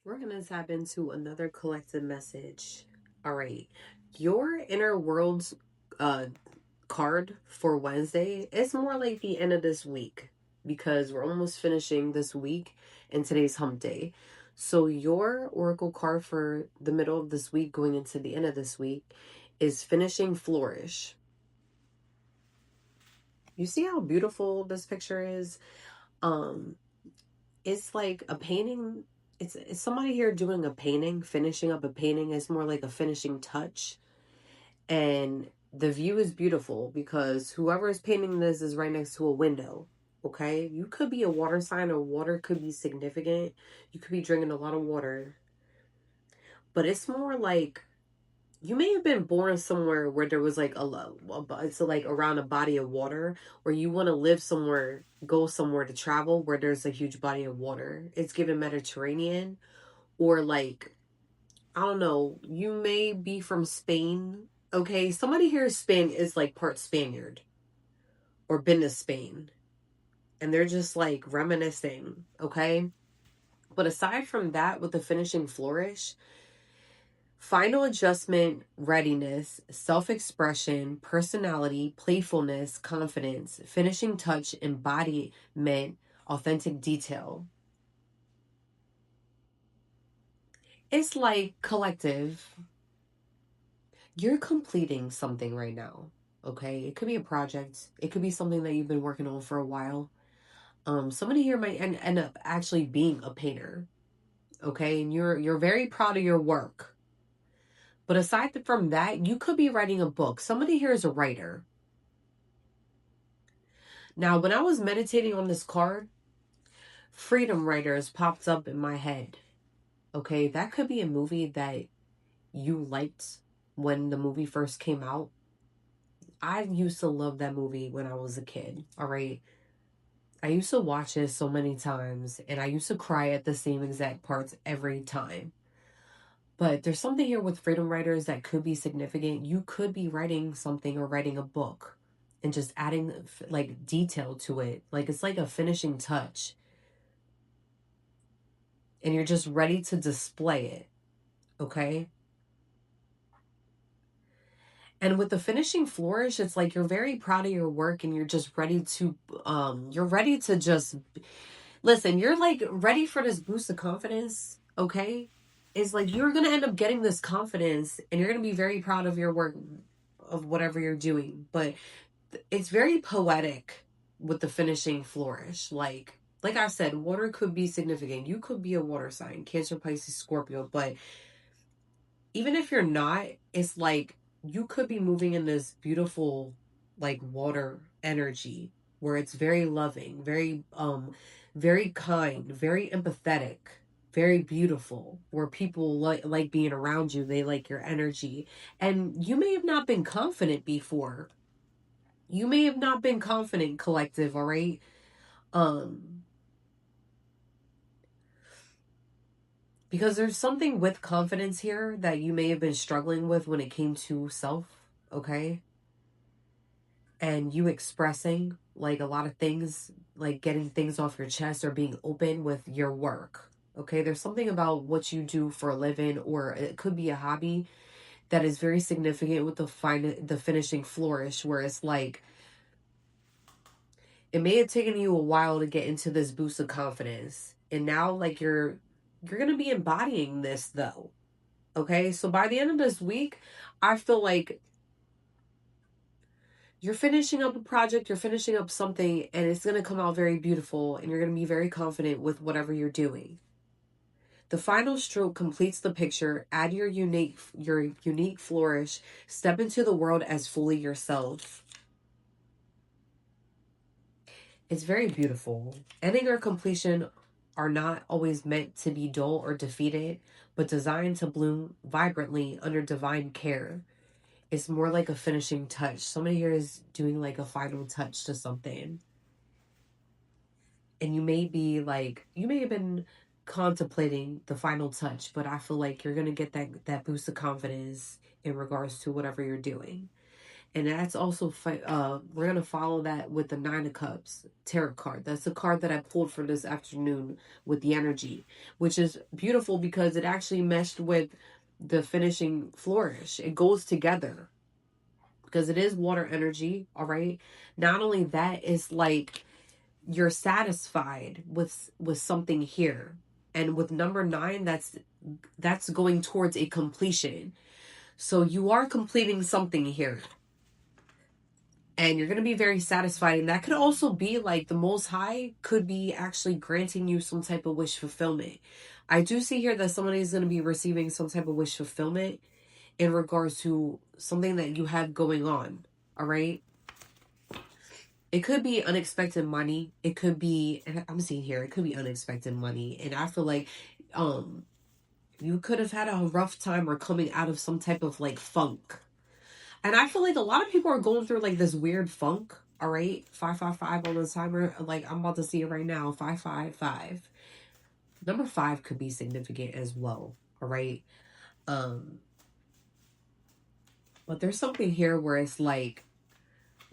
We're going to tap into another collective message. All right. Your inner world's uh, card for Wednesday is more like the end of this week because we're almost finishing this week and today's hump day. So, your oracle card for the middle of this week going into the end of this week is finishing flourish. You see how beautiful this picture is? Um, it's like a painting. It's somebody here doing a painting, finishing up a painting. Is more like a finishing touch, and the view is beautiful because whoever is painting this is right next to a window. Okay, you could be a water sign, or water could be significant. You could be drinking a lot of water, but it's more like you may have been born somewhere where there was like it's like around a body of water, where you want to live somewhere, go somewhere to travel where there's a huge body of water. It's given Mediterranean, or like, I don't know, you may be from Spain. Okay, somebody here in Spain is like part Spaniard or been to Spain, and they're just like reminiscing. Okay, but aside from that, with the finishing flourish, final adjustment, readiness, self expression, personality, playfulness, confidence, finishing touch, embodiment, authentic detail. It's like collective. You're completing something right now. Okay. It could be a project, it could be something that you've been working on for a while. Somebody here might end up actually being a painter. Okay. And you're very proud of your work. But aside from that, you could be writing a book. Somebody here is a writer. Now, when I was meditating on this card, Freedom Writers popped up in my head. Okay, that could be a movie that you liked when the movie first came out. I used to love that movie when I was a kid, all right? I used to watch it so many times, and I used to cry at the same exact parts every time. But there's something here with Freedom Writers that could be significant. You could be writing something or writing a book and just adding like detail to it. Like it's like a finishing touch, and you're just ready to display it. Okay. And with the finishing flourish, it's like you're very proud of your work and you're just ready to you're ready to just listen, you're like ready for this boost of confidence, okay? It's like you're gonna end up getting this confidence and you're gonna be very proud of your work, of whatever you're doing. But it's very poetic with the finishing flourish. Like I said, water could be significant. You could be a water sign, Cancer, Pisces, Scorpio, but even if you're not, it's like you could be moving in this beautiful like water energy where it's very loving, very kind, very empathetic, very beautiful, where people like being around you, they like your energy. And you may have not been confident before. You may have not been confident, collective, all right? Um because there's something with confidence here that you may have been struggling with when it came to self, okay? And you expressing like a lot of things, like getting things off your chest or being open with your work. Okay, there's something about what you do for a living, or it could be a hobby that is very significant with the finishing flourish, where it's like it may have taken you a while to get into this boost of confidence, and now like you're gonna be embodying this though. Okay, so by the end of this week, I feel like you're finishing up a project, you're finishing up something, and it's going to come out very beautiful, and you're going to be very confident with whatever you're doing. The final stroke completes the picture. Add your unique flourish. Step into the world as fully yourself. It's very beautiful. Ending or completion are not always meant to be dull or defeated, but designed to bloom vibrantly under divine care. It's more like a finishing touch. Somebody here is doing like a final touch to something. And you may have been contemplating the final touch, but I feel like you're gonna get that boost of confidence in regards to whatever you're doing. And that's also, we're going to follow that with the Nine of Cups tarot card. That's the card that I pulled for this afternoon with the energy, which is beautiful because it actually meshed with the finishing flourish. It goes together because it is water energy, all right? Not only that, it's like you're satisfied with something here. And with number 9, that's going towards a completion. So you are completing something here. And you're going to be very satisfied. And that could also be like the Most High could be actually granting you some type of wish fulfillment. I do see here that somebody is going to be receiving some type of wish fulfillment in regards to something that you have going on. All right. It could be unexpected money. It could be, and I'm seeing here, it could be unexpected money. And I feel like you could have had a rough time or coming out of some type of like funk. And I feel like a lot of people are going through like this weird funk. All right, 555 on the timer. Like I'm about to see it right now. 555. Number 5 could be significant as well. All right. But there's something here where it's like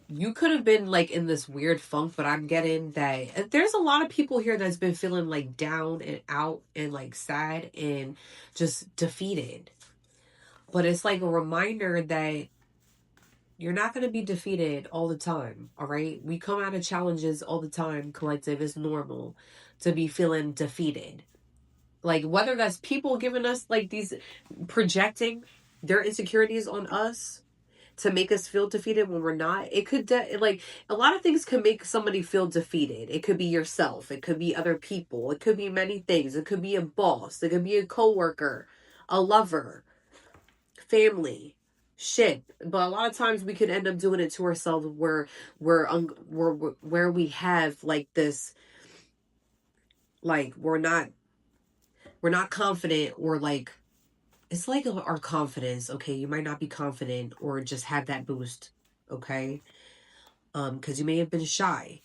you could have been like in this weird funk, but I'm getting that there's a lot of people here that's been feeling like down and out and like sad and just defeated. But it's like a reminder that you're not going to be defeated all the time, all right? We come out of challenges all the time, collective. It's normal to be feeling defeated. Like, whether that's people giving us, like, these, projecting their insecurities on us to make us feel defeated when we're not. It could, like, a lot of things can make somebody feel defeated. It could be yourself. It could be other people. It could be many things. It could be a boss. It could be a coworker, a lover, family, shit. But a lot of times we could end up doing it to ourselves where where we have like this, like we're not confident, or like it's like our confidence. Okay, you might not be confident or just have that boost. Okay, because you may have been shy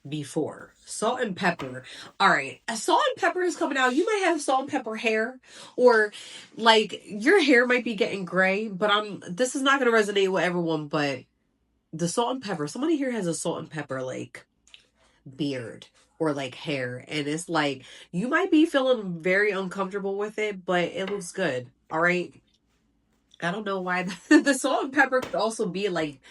before. Salt and pepper. All right, salt and pepper is coming out. You might have salt and pepper hair, or like your hair might be getting gray, but this is not going to resonate with everyone. But the salt and pepper, somebody here has a salt and pepper like beard or like hair, and it's like you might be feeling very uncomfortable with it, but it looks good. All right, I don't know why. The salt and pepper could also be like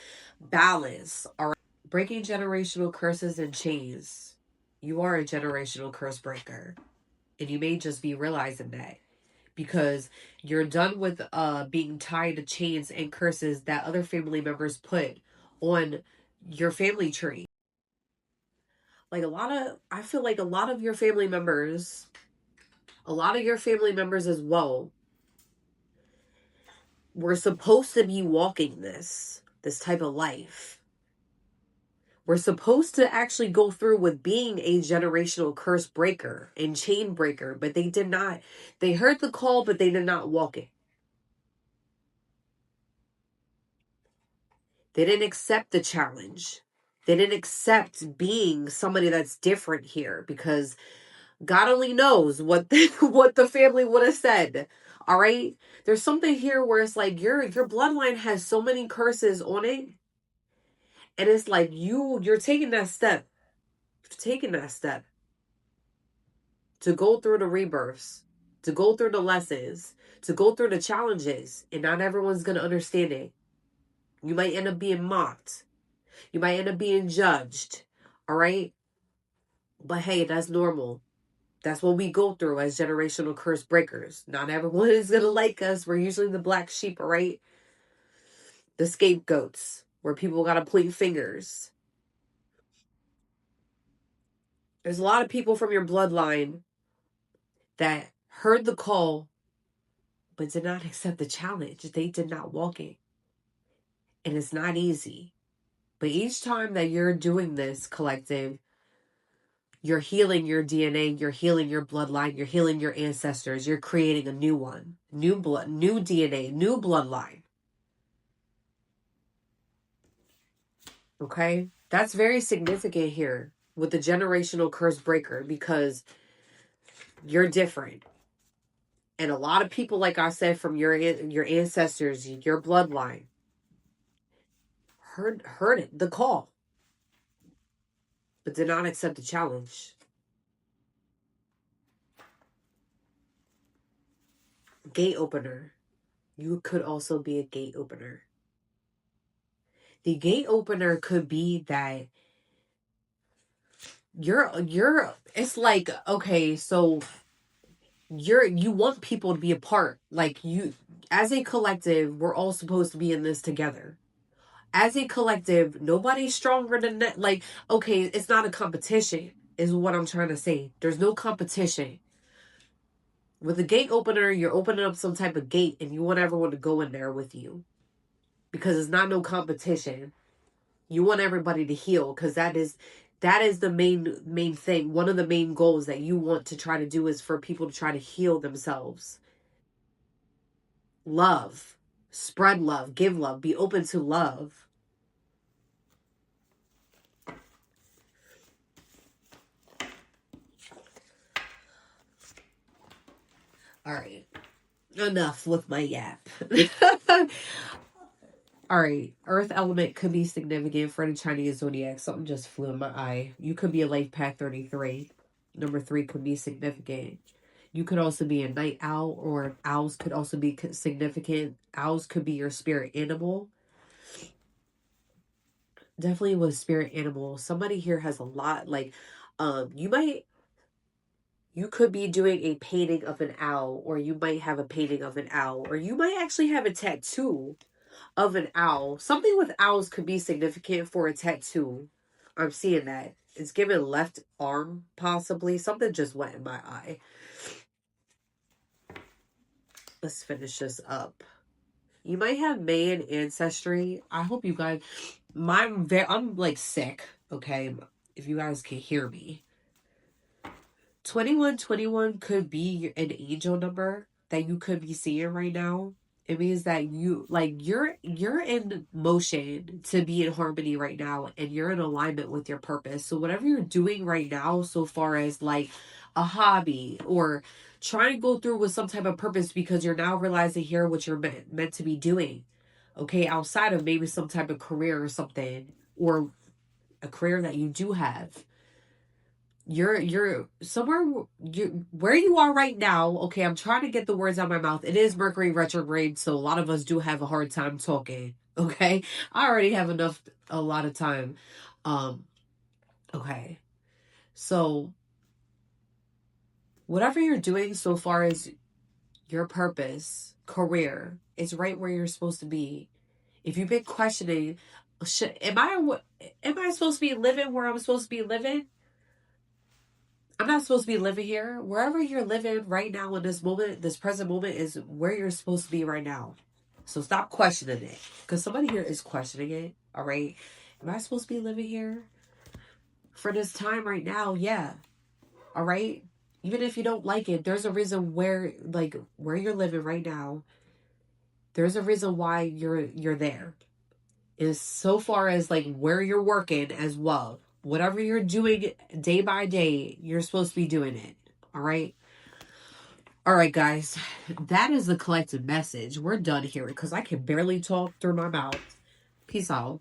balance. All right, breaking generational curses and chains. You are a generational curse breaker, and you may just be realizing that because you're done with being tied to chains and curses that other family members put on your family tree. Like I feel like a lot of your family members, as well, were supposed to be walking this type of life. We're supposed to actually go through with being a generational curse breaker and chain breaker, but they did not. They heard the call, but they did not walk it. They didn't accept the challenge. They didn't accept being somebody that's different here, because God only knows what what the family would have said. All right? There's something here where it's like your bloodline has so many curses on it, and it's like you're taking that step. Taking that step to go through the rebirths, to go through the lessons, to go through the challenges, and not everyone's going to understand it. You might end up being mocked. You might end up being judged. All right? But hey, that's normal. That's what we go through as generational curse breakers. Not everyone is going to like us. We're usually the black sheep, all right? The scapegoats, where people got to point fingers. There's a lot of people from your bloodline that heard the call but did not accept the challenge. They did not walk it. And it's not easy. But each time that you're doing this, collective, you're healing your DNA, you're healing your bloodline, you're healing your ancestors, you're creating a new one. New blood, new DNA, new bloodline. Okay? That's very significant here with the generational curse breaker, because you're different. And a lot of people, like I said, from your ancestors, your bloodline, heard it, the call, but did not accept the challenge. Gate opener. You could also be a gate opener. The gate opener could be that it's like, okay, so you want people to be a part. Like, you, as a collective, we're all supposed to be in this together. As a collective, nobody's stronger than that. Like, okay, it's not a competition, is what I'm trying to say. There's no competition. With a gate opener, you're opening up some type of gate and you want everyone to go in there with you. Because it's not no competition. You want everybody to heal, because that is the main thing. One of the main goals that you want to try to do is for people to try to heal themselves. Love. Spread love. Give love. Be open to love. All right. Enough with my yap. All right. Earth element could be significant for the Chinese zodiac. Something just flew in my eye. You could be a life path 33. Number 3 could be significant. You could also be a night owl, or owls could also be significant. Owls could be your spirit animal. Definitely with spirit animal. Somebody here has a lot, like, you could be doing a painting of an owl, or you might have a painting of an owl, or you might actually have a tattoo of an owl. Something with owls could be significant for a tattoo. I'm seeing that. It's given left arm, possibly. Something just went in my eye. Let's finish this up. You might have Mayan ancestry. I hope you guys... I'm like sick, okay? If you guys can hear me. 2121 could be an angel number that you could be seeing right now. It means that you're in motion to be in harmony right now, and you're in alignment with your purpose. So whatever you're doing right now, so far as like a hobby, or trying to go through with some type of purpose, because you're now realizing here what you're meant to be doing. Okay, outside of maybe some type of career or something, or a career that you do have. You're somewhere, where you are right now. Okay, I'm trying to get the words out of my mouth. It is Mercury retrograde, so a lot of us do have a hard time talking. Okay, I already have a lot of time. Okay, so whatever you're doing so far as your purpose, career, is right where you're supposed to be. If you've been questioning, am I supposed to be living where I'm supposed to be living? I'm not supposed to be living here. Wherever you're living right now in this moment, this present moment, is where you're supposed to be right now. So stop questioning it. Because somebody here is questioning it. All right. Am I supposed to be living here for this time right now? Yeah. All right. Even if you don't like it, there's a reason where you're living right now. There's a reason why you're there. Is so far as like where you're working as well. Whatever you're doing day by day, you're supposed to be doing it. All right. All right, guys. That is the collective message. We're done here because I can barely talk through my mouth. Peace out.